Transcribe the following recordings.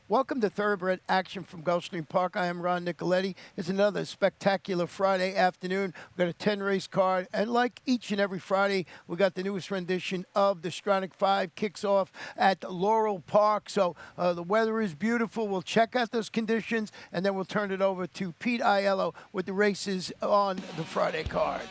Welcome to Thoroughbred Action from Gulfstream Park. I am Ron Nicoletti. It's another spectacular Friday afternoon. We've got a 10-race card, and like each and every Friday, we got the newest rendition of the Stronach 5 kicks off at Laurel Park. So the weather is beautiful. We'll check out those conditions, and then we'll turn it over to Pete Aiello with the races on the Friday card.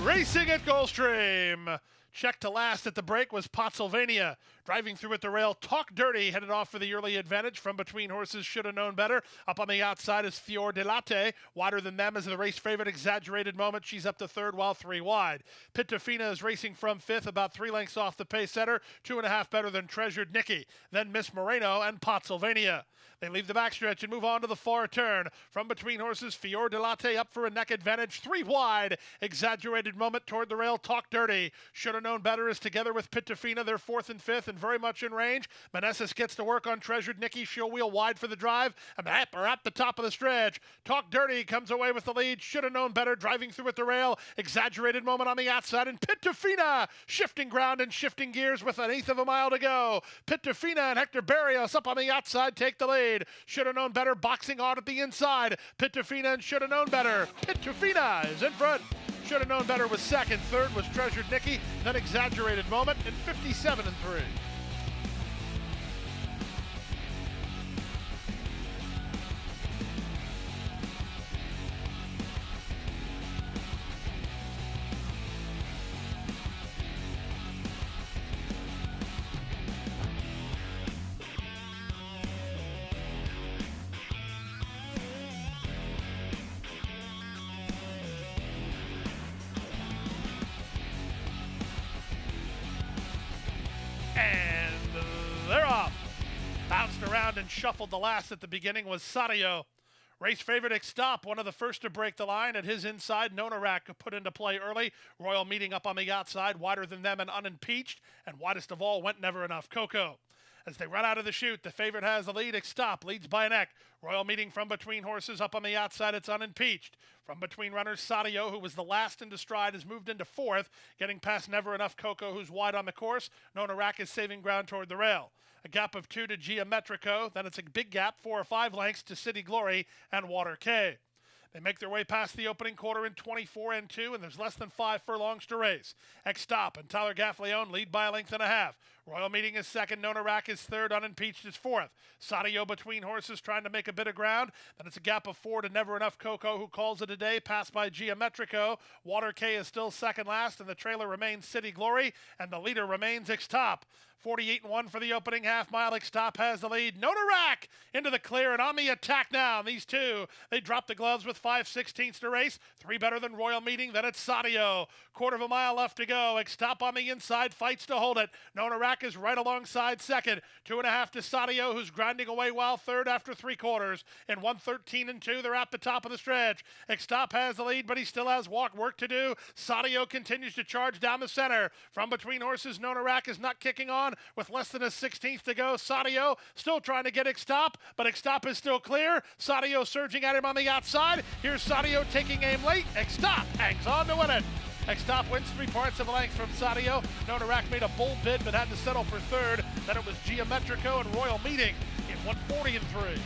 Racing at Gulfstream. Check to last at the break was Pottsylvania. Driving through at the rail, Talk Dirty headed off for the early advantage. From between horses, should have known better. Up on the outside is Fior de Latte. Wider than them is the race favorite, Exaggerated Moment. She's up to third while 3 wide. Pittafina is racing from fifth, about 3 lengths off the pace setter. 2.5 better than Treasured Nikki. Then Miss Moreno and Pottsylvania. They leave the backstretch and move on to the far turn. From between horses, Fior de Latte up for a neck advantage. 3 wide. Exaggerated Moment toward the rail. Talk Dirty. Should have known better is together with Pittafina. They're fourth and fifth and very much in range. Manessis gets to work on Treasured Nikki. She'll wheel wide for the drive. And are at the top of the stretch. Talk Dirty comes away with the lead. Should have known better. Driving through at the rail. Exaggerated Moment on the outside. And Pittafina shifting ground and shifting gears with an eighth of a mile to go. Pittafina and Hector Barrios up on the outside take the lead. Should have known better. Boxing on at the inside. Pittafina and Should have known better. Pittafina is in front. Should have known better was second. Third was Treasured Nikki. Then Exaggerated Moment in 57 and 3. And they're off. Bounced around and shuffled the last at the beginning was Sadio. Race favorite Stop, one of the first to break the line. At his inside, Nonarak put into play early. Royal Meeting up on the outside, wider than them and unimpeached. And widest of all went Never Enough Coco. As they run out of the chute, the favorite has the lead. Stop leads by a neck. Royal Meeting from between horses up on the outside. It's unimpeached. From between runners, Sadio, who was the last into stride, has moved into fourth, getting past Never Enough Coco, who's wide on the course. Nonarak is saving ground toward the rail. A gap of 2 to Geometrico. Then it's a big gap, 4 or 5 lengths to City Glory and Water K. They make their way past the opening quarter in 24 and 2, and there's less than 5 furlongs to race. Stop and Tyler Gaffleone lead by a length and a half. Royal Meeting is second, Nonarak is third, Unimpeached is fourth. Sadio between horses trying to make a bit of ground. Then it's a gap of 4 to Never Enough Coco, who calls it a day, passed by Geometrico. Water K is still second last, and the trailer remains City Glory, and the leader remains Stop. 48 and 1 for the opening half mile. Stop has the lead. Nonarak into the clear and on the attack now. And these two, they drop the gloves with 5/16 to race. 3 better than Royal Meeting. Then it's Sadio. Quarter of a mile left to go. Stop on the inside, fights to hold it. Nonarak is right alongside second. 2.5 to Sadio, who's grinding away well third after 3 quarters. In 1:13 and 2, they're at the top of the stretch. Stop has the lead, but he still has work to do. Sadio continues to charge down the center. From between horses, Nonarak is not kicking on. With less than a 16th to go, Sadio still trying to get Stop, but Stop is still clear. Sadio surging at him on the outside. Here's Sadio taking aim late. Stop hangs on to win it. Stop wins 3 parts of a length from Sadio. Nonarak made a bold bid but had to settle for third. Then it was Geometrico and Royal Meeting in 140 and 3.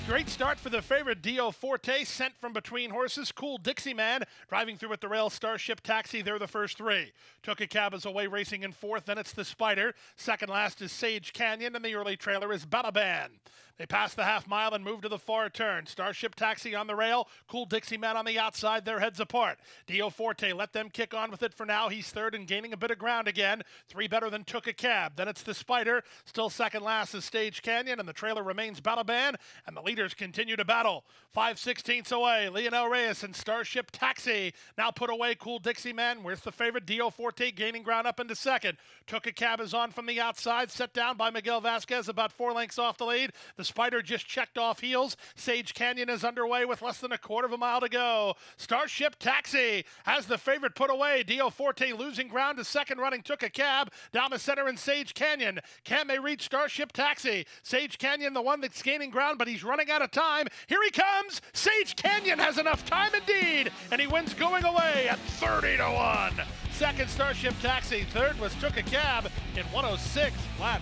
Great start for the favorite Dio Forte, sent from between horses. Cool Dixie Man driving through at the rail. Starship Taxi, they're the first three. Took a Cab is away racing in fourth, then it's the Spider. Second last is Sage Canyon, and the early trailer is Balaban. They pass the half mile and move to the far turn. Starship Taxi on the rail. Cool Dixie Man on the outside. Their heads apart. Dio Forte, let them kick on with it for now. He's third and gaining a bit of ground again. Three better than Took a Cab. Then it's the Spider. Still second last is Sage Canyon, and the trailer remains Balaban, and the leaders continue to battle. 5/16 away. Lionel Reyes and Starship Taxi now put away Cool Dixie Man. Where's the favorite? Dio Forte gaining ground up into second. Took a Cab is on from the outside, set down by Miguel Vasquez, about 4 lengths off the lead. The Spider just checked off heels. Sage Canyon is underway with less than a quarter of a mile to go. Starship Taxi has the favorite put away. Dio Forte losing ground to second running Took a Cab. Down the center in Sage Canyon. Can they reach Starship Taxi? Sage Canyon, the one that's gaining ground, but he's running out of time. Here he comes. Sage Canyon has enough time indeed, and he wins going away at 30-1. Second, Starship Taxi. Third was Took a Cab in 106 flat.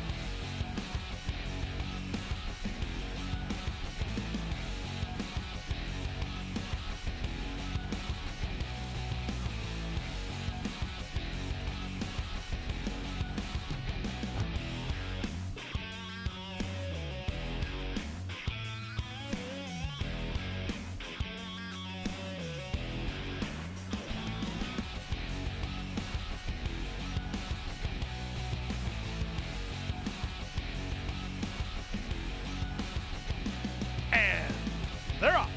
And they're off.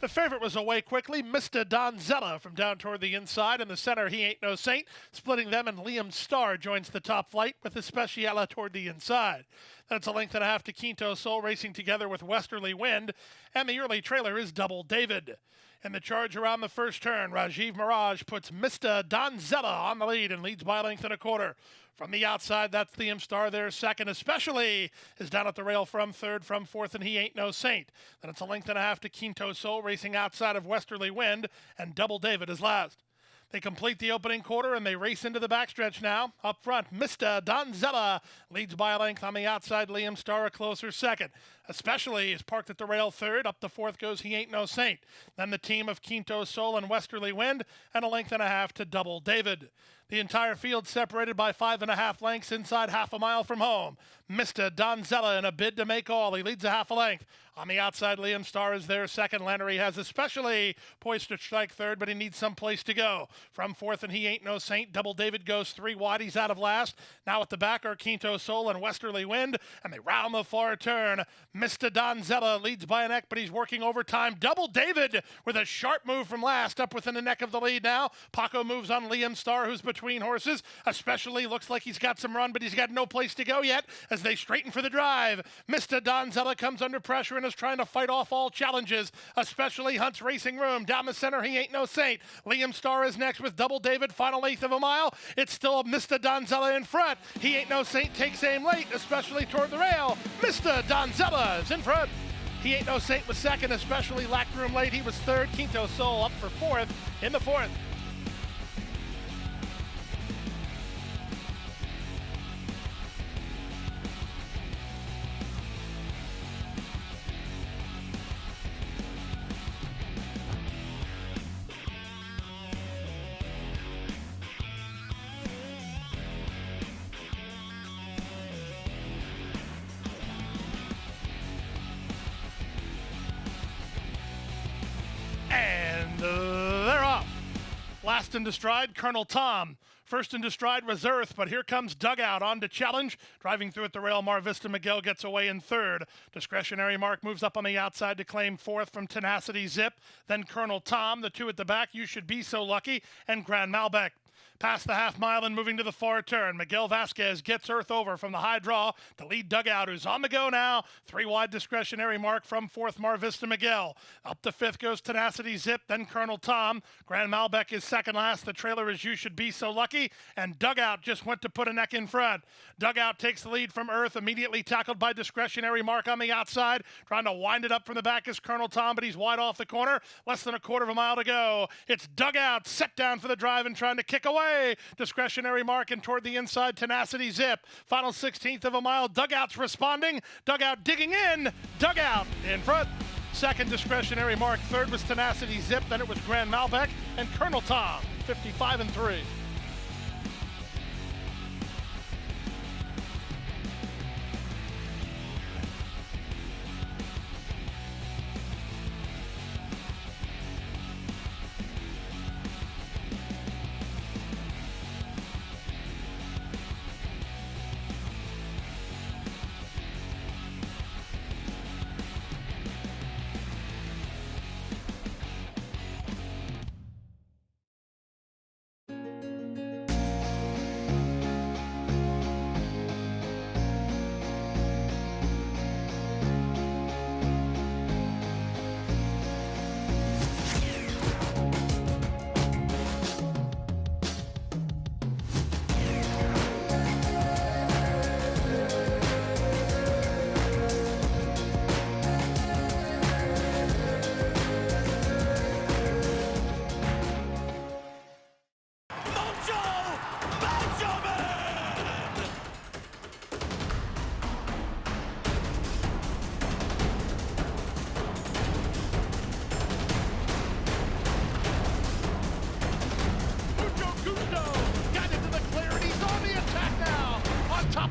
The favorite was away quickly. Mr. Donzella from down toward the inside. In the center, He Ain't No Saint. Splitting them, and Liam Starr joins the top flight with the Speciala toward the inside. That's a length and a half to Quinto Sol racing together with Westerly Wind. And the early trailer is Double David. In the charge around the first turn, Rajiv Mirage puts Mr. Donzella on the lead and leads by a length and a quarter. From the outside, that's Liam Starr there second, especially is down at the rail from third, from fourth, and He Ain't No Saint. Then it's a length and a half to Quinto Sol racing outside of Westerly Wind, and Double David is last. They complete the opening quarter and they race into the backstretch now. Up front, Mr. Donzella leads by a length. On the outside, Liam Starr a closer second. Especially is parked at the rail third. Up the fourth goes He Ain't No Saint. Then the team of Quinto Sol and Westerly Wind, and a length and a half to Double David. The entire field separated by 5.5 lengths inside half a mile from home. Mr. Donzella in a bid to make all. He leads a half a length. On the outside, Liam Starr is there second. Lannery has especially poised to strike third, but he needs some place to go. From fourth, and He Ain't No Saint. Double David goes 3 wide. He's out of last. Now at the back are Quinto Sol and Westerly Wind, and they round the far turn. Mr. Donzella leads by a neck, but he's working overtime. Double David with a sharp move from last, up within the neck of the lead now. Paco moves on Liam Starr, who's between horses. Especially looks like he's got some run, but he's got no place to go yet as they straighten for the drive. Mr. Donzella comes under pressure and is trying to fight off all challenges. Especially hunts racing room. Down the center, He Ain't No Saint. Liam Starr is next with Double David. Final eighth of a mile. It's still Mr. Donzella in front. He Ain't No Saint takes aim late, especially toward the rail. Mr. Donzella is in front. He Ain't No Saint was second, especially lacked room late. He was third. Quinto Sol up for fourth in the fourth. And they're off. Last into stride, Colonel Tom. First into stride was Earth, but here comes Dugout on to challenge. Driving through at the rail, Mar Vista Miguel gets away in third. Discretionary Mark moves up on the outside to claim fourth from Tenacity Zip. Then Colonel Tom, the two at the back, You Should Be So Lucky, and Grand Malbec. Past the half mile and moving to the far turn, Miguel Vasquez gets Earth over from the high draw to lead Dugout, who's on the go now. 3 wide Discretionary Mark from fourth, Mar Vista Miguel. Up to fifth goes Tenacity Zip, then Colonel Tom. Grand Malbec is second last. The trailer is You Should Be So Lucky, and Dugout just went to put a neck in front. Dugout takes the lead from Earth, immediately tackled by Discretionary Mark on the outside. Trying to wind it up from the back is Colonel Tom, but he's wide off the corner. Less than a quarter of a mile to go. It's Dugout set down for the drive and trying to kick away. away. Discretionary Mark and toward the inside, Tenacity Zip. Final 16th of a mile. Dugouts responding. Dugout digging in. Dugout in front. Second, Discretionary Mark. Third was Tenacity Zip. Then it was Grand Malbec and Colonel Tom, 55-3.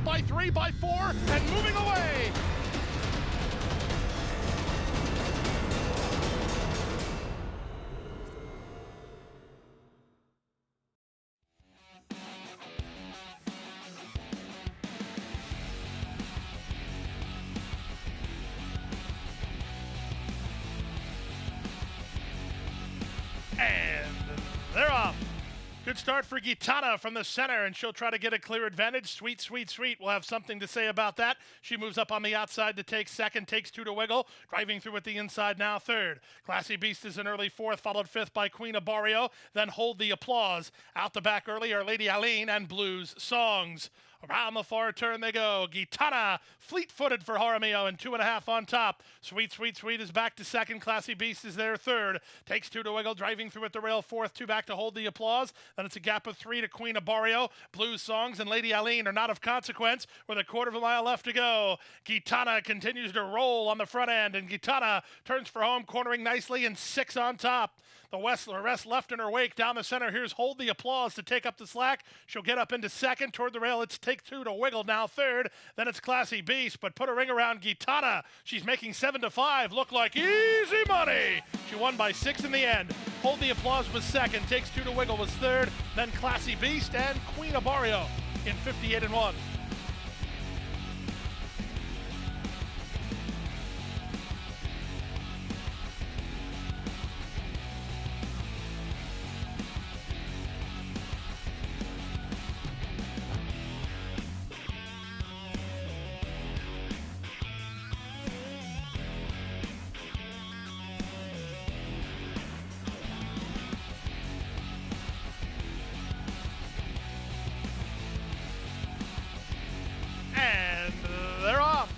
By 3, by 4, and moving away. And they're off. Good start for Gitana from the center, and she'll try to get a clear advantage. Sweet, sweet, sweet. We'll have something to say about that. She moves up on the outside to take second, takes 2 to wiggle. Driving through at the inside now, third. Classy Beast is an early fourth, followed fifth by Queen of Barrio. Then Hold the Applause. Out the back early are Lady Aline and Blues Songs. Around the far turn they go. Gitana, fleet-footed for Jaramillo, and 2.5 on top. Sweet, sweet, sweet is back to second. Classy Beast is there third. Takes 2 to wiggle, driving through at the rail fourth. 2 back to Hold the Applause. Then it's a gap of 3 to Queen of Barrio. Blues Songs and Lady Aline are not of consequence with a quarter of a mile left to go. Gitana continues to roll on the front end, and Gitana turns for home, cornering nicely, and 6 on top. The rest left in her wake down the center. Here's Hold the Applause to take up the slack. She'll get up into second toward the rail. It's Take 2 to wiggle now third. Then it's Classy Beast, but put a ring around Gitana. She's making 7 to 5. Look like easy money. She won by 6 in the end. Hold the Applause was second. Takes 2 to wiggle was third. Then Classy Beast and Queen of Barrio in 58-1. And they're off.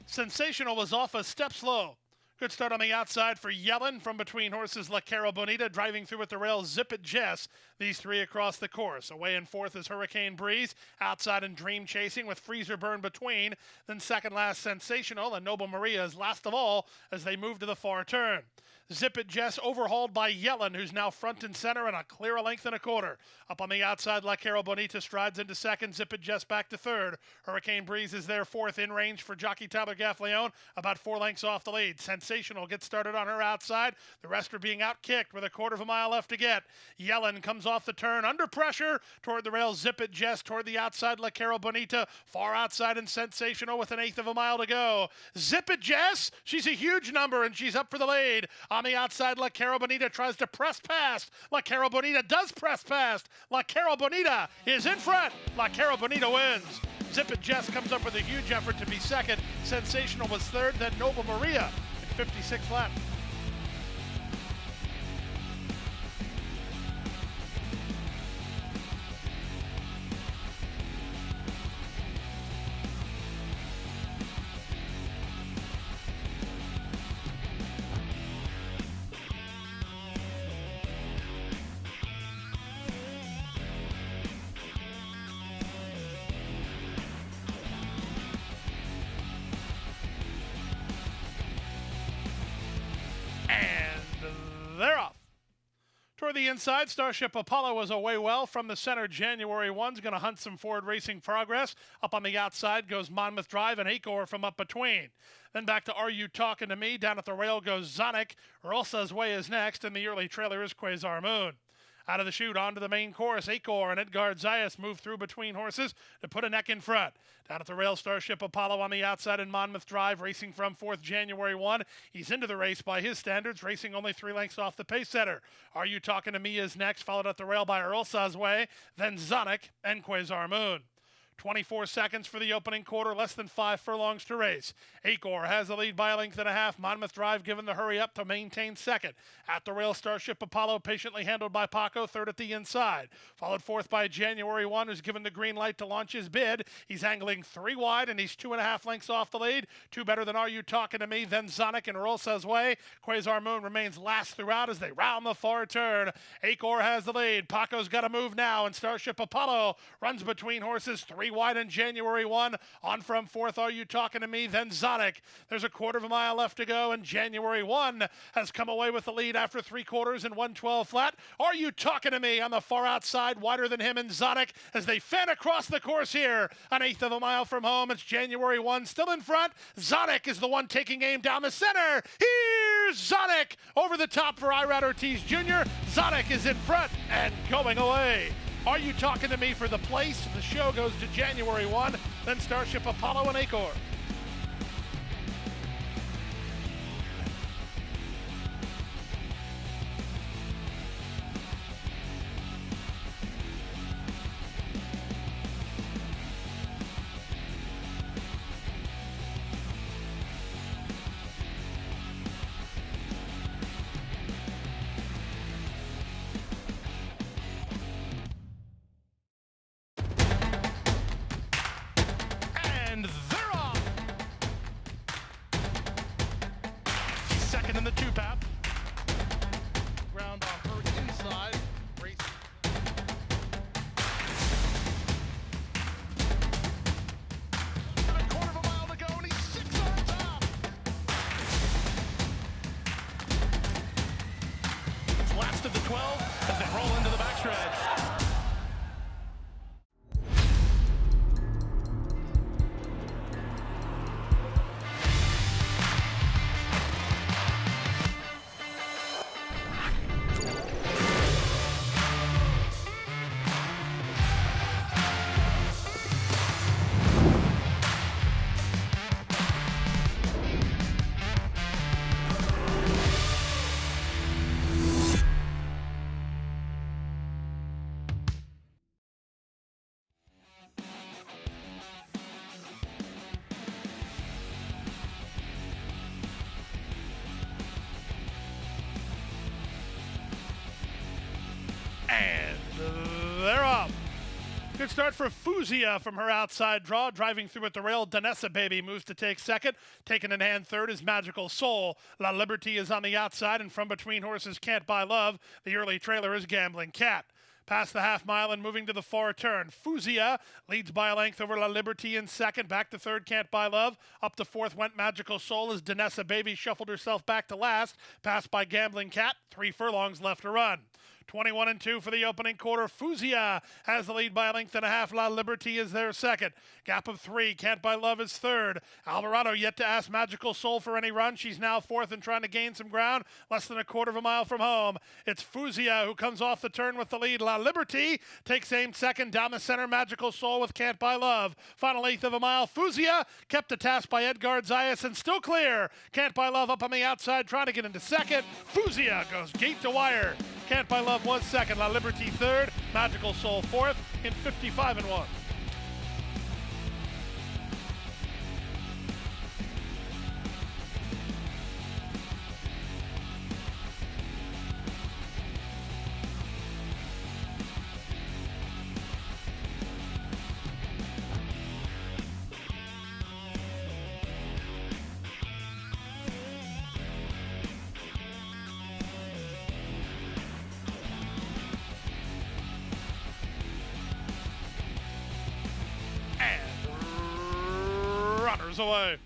Sensational was off a step slow. Good start on the outside for Yellen from between horses La Cara Bonita, driving through at the rail, Zip It Jess. These 3 across the course. Away in fourth is Hurricane Breeze, outside and Dream Chasing with Freezer Burn between. Then second last Sensational, and Noble Maria is last of all as they move to the far turn. Zip It Jess overhauled by Yellen, who's now front and center and a clear length and a quarter. Up on the outside, La Cara Bonita strides into second. Zip It Jess back to third. Hurricane Breeze is there fourth, in range for Jockey Tyler Gaffleone, about 4 lengths off the lead. Sensational gets started on her outside. The rest are being outkicked with a quarter of a mile left to get. Yellen comes off the turn under pressure toward the rail. Zip It Jess toward the outside. La Cara Bonita far outside and Sensational with an 1/8 of a mile to go. Zip It Jess, she's a huge number and she's up for the lead. On the outside, La Cara Bonita tries to press past. La Cara Bonita does press past. La Cara Bonita is in front. La Cara Bonita wins. Zip It Jess comes up with a huge effort to be second. Sensational was third, then Noble Maria in 56 left. the inside, Starship Apollo was away well from the center. January 1's going to hunt some forward racing progress. Up on the outside goes Monmouth Drive and Acor from up between. Then back to Are You Talking to Me? Down at the rail goes Zonic. Ursa's Way is next, and the early trailer is Quasar Moon. Out of the chute onto the main course, Acor and Edgard Zayas move through between horses to put a neck in front. Down at the rail, Starship Apollo on the outside in Monmouth Drive, racing from 4th January 1. He's into the race by his standards, racing only 3 lengths off the pace setter. Are You Talking to Me is next, followed at the rail by Ursa's Way, then Zonic and Quasar Moon. 24 seconds for the opening quarter, less than 5 furlongs to race. Acor has the lead by a length and a half. Monmouth Drive given the hurry up to maintain second. At the rail, Starship Apollo patiently handled by Paco, third at the inside. Followed fourth by January 1, who's given the green light to launch his bid. He's angling 3 wide, and he's 2.5 lengths off the lead. 2 better than Are You Talking to Me, then Zonic and Ursa's Way. Quasar Moon remains last throughout as they round the far turn. Acor has the lead. Paco's got to move now, and Starship Apollo runs between horses 3 wide in January 1. On from 4th, Are You Talking to Me? Then Zonic. There's a quarter of a mile left to go, and January 1 has come away with the lead after 3 quarters and 112 flat. Are You Talking to Me on the far outside, wider than him and Zonic as they fan across the course here. An eighth of a mile from home. It's January 1 still in front. Zonic is the one taking aim down the center. Here's Zonic over the top for Irad Ortiz Jr. Zonic is in front and going away. Are You Talking to Me for the place? The show goes to January 1, then Starship Apollo and Acor. And they're off. She's second in the 2-path. Ground on her inside. Race. A quarter of a mile to go, and he's 6 on top. It's last of the 12 as they roll into the backstretch. And they're off. Good start for Fuzia from her outside draw. Driving through at the rail, Danessa Baby moves to take second. Taken in hand third is Magical Soul. La Liberty is on the outside, and from between horses Can't Buy Love. The early trailer is Gambling Cat. Past the half mile and moving to the far turn. Fuzia leads by a length over La Liberty in second. Back to third, Can't Buy Love. Up to fourth went Magical Soul as Danessa Baby shuffled herself back to last. Passed by Gambling Cat. 3 furlongs left to run. 21 and 2 for the opening quarter. Fuzia has the lead by a length and a half. La Liberty is their second. Gap of 3. Can't Buy Love is third. Alvarado yet to ask Magical Soul for any run. She's now fourth and trying to gain some ground. Less than a quarter of a mile from home. It's Fuzia who comes off the turn with the lead. La Liberty takes aim second. Down the center, Magical Soul with Can't Buy Love. Final eighth of a mile. Fuzia kept to task by Edgard Zayas and still clear. Can't Buy Love up on the outside trying to get into second. Fuzia goes gate to wire. Can't Buy Love was second. La Liberty third. Magical Soul fourth in 55 and 1. Runners away.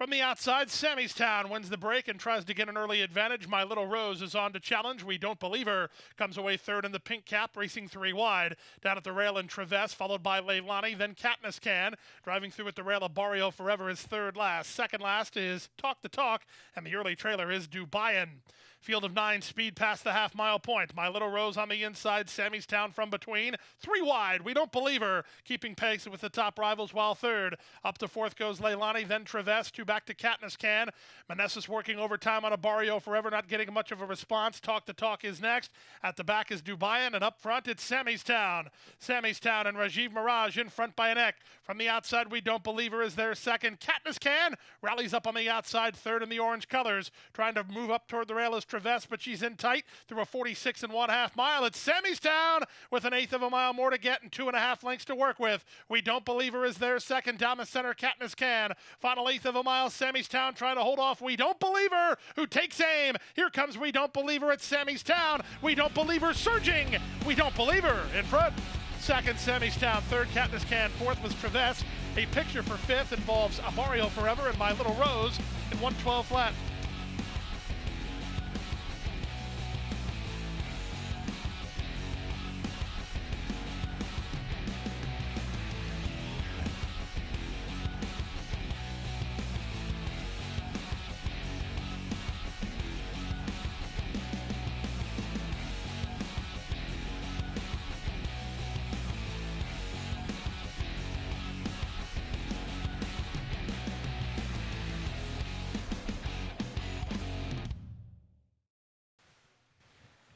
From the outside, Sammystown wins the break and tries to get an early advantage. My Little Rose is on to challenge. We Don't Believe Her comes away third in the pink cap, racing 3 wide. Down at the rail in Traverse, followed by Leilani, then Katniss Can. Driving through at the rail of Barrio Forever is third last. Second last is Talk the Talk, and the early trailer is Dubayan. Field of 9, speed past the half-mile point. My Little Rose on the inside, Sammystown from between. 3 wide, We Don't Believe Her, keeping pace with the top rivals while third. Up to fourth goes Leilani, then Traverse, 2 back to Katniss Can. Manassas working overtime on a Barrio Forever, not getting much of a response. Talk the Talk is next. At the back is Dubayan, and up front it's Sammystown. Sammystown and Rajiv Mirage in front by a neck. From the outside, We Don't Believe Her is their second. Katniss Can rallies up on the outside, third in the orange colors. Trying to move up toward the rail is Traverse, but she's in tight through a 46 1/2 mile. It's Sammystown with an eighth of a mile more to get and 2.5 lengths to work with. We Don't Believe Her is their second. Down the center, Katniss Can. Final eighth of a mile, Sammystown trying to hold off We Don't Believe Her, who takes aim. Here comes We Don't Believe Her at Sammystown. We Don't Believe Her surging. We Don't Believe Her in front. Second, Sammystown. Third, Katniss Can. Fourth was Traverse. A picture for fifth involves a Barrio Forever and My Little Rose in 112 flat.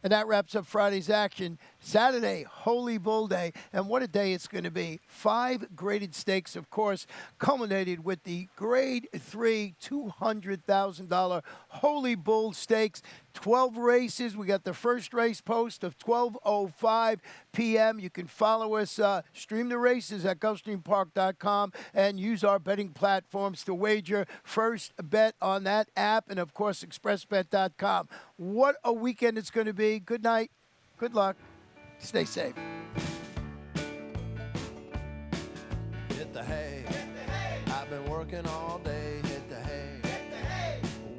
And that wraps up Friday's action. Saturday, Holy Bull Day, and what a day it's going to be. 5 graded stakes, of course, culminated with the Grade 3 $200,000 Holy Bull Stakes. 12 races. We got the first race post of 12:05 p.m. You can follow us, stream the races at Gulfstreampark.com and use our betting platforms to wager. First bet on that app and, of course, expressbet.com. What a weekend it's going to be. Good night. Good luck. Stay safe. Hit the hay. I've been working all day. Hit the hay.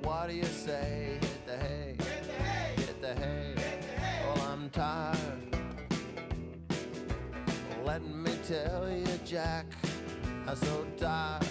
What do you say? Hit the hay. Hit the hay. Well, I'm tired. Let me tell you, Jack, I'm so tired.